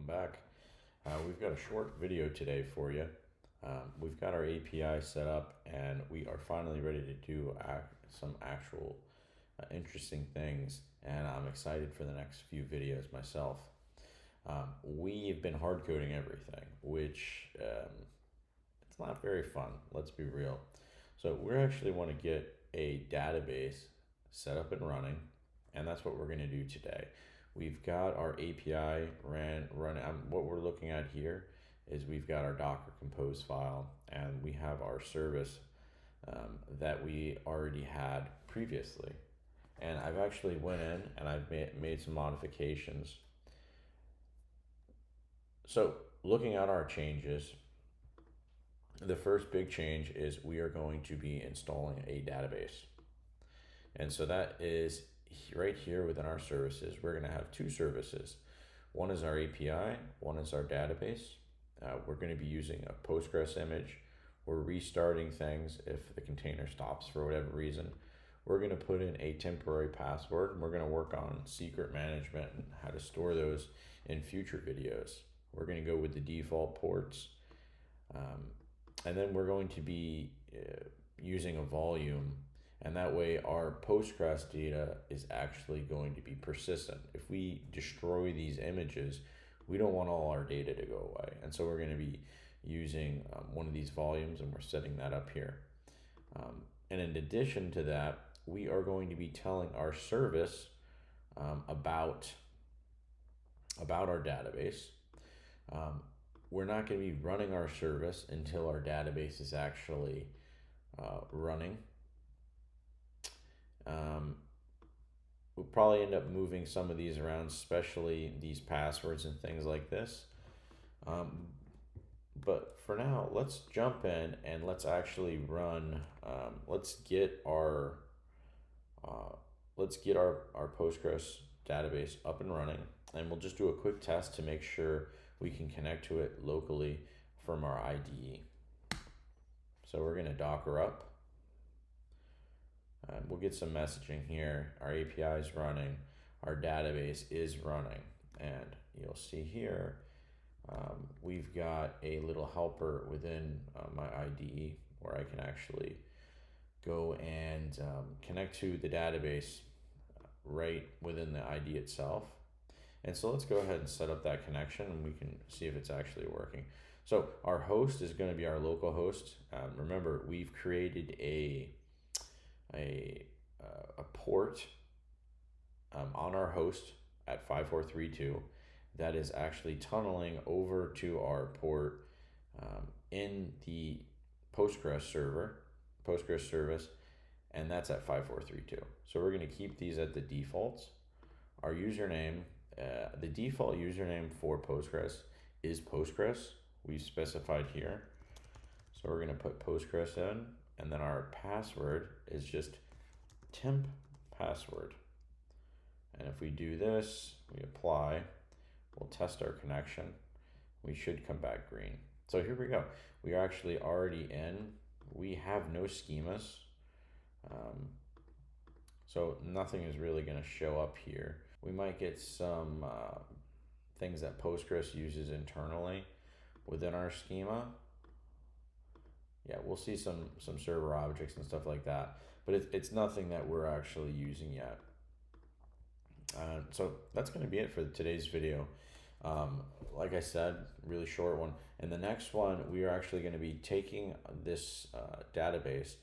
back. We've got a short video today for you. We've got our API set up and we are finally ready to do some actual interesting things, and I'm excited for the next few videos myself. We've been hard coding everything, which it's not very fun, let's be real. So we actually want to get a database set up and running, and that's what we're going to do today. We've got our API running. What we're looking at here is we've got our Docker Compose file, and we have our service that we already had previously. And I've actually went in and I've made some modifications. So looking at our changes, the first big change is we are going to be installing a database. And so that is right here within our services. We're going to have two services. One is our API, one is our database. We're going to be using a Postgres image. We're restarting things if the container stops for whatever reason. We're going to put in a temporary password, and we're going to work on secret management and how to store those in future videos. We're going to go with the default ports. And then we're going to be using a volume, and that way our Postgres data is actually going to be persistent. If we destroy these images, we don't want all our data to go away. And so we're going to be using one of these volumes, and we're setting that up here. And in addition to that, we are going to be telling our service about our database. We're not going to be running our service until our database is actually running. We'll probably end up moving some of these around, especially these passwords and things like this. But for now, let's jump in and let's actually run. Let's get our Postgres database up and running, and we'll just do a quick test to make sure we can connect to it locally from our IDE. So we're going to Docker up. We'll get some messaging here. Our API is running, our database is running, and you'll see here we've got a little helper within my IDE where I can actually go and connect to the database right within the IDE itself. And so let's go ahead and set up that connection, and we can see if it's actually working. So our host is going to be our local host. Remember, we've created a port on our host at 5432 that is actually tunneling over to our port in the Postgres service, and that's at 5432. So we're going to keep these at the defaults. Our username, the default username for Postgres is Postgres. We've specified here. So we're going to put Postgres in, and then our password is just temp password. And if we do this, we apply, we'll test our connection. We should come back green. So here we go. We are actually already in. We have no schemas. So nothing is really going to show up here. We might get some things that Postgres uses internally within our schema. Yeah, we'll see some server objects and stuff like that, but it's nothing that we're actually using yet. So that's going to be it for today's video. Like I said, really short one. In the next one, we are actually going to be taking this database,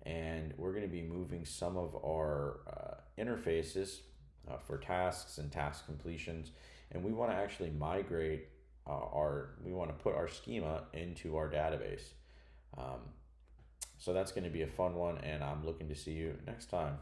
and we're going to be moving some of our interfaces for tasks and task completions, and we want to actually migrate we want to put our schema into our database. So that's going to be a fun one, and I'm looking to see you next time.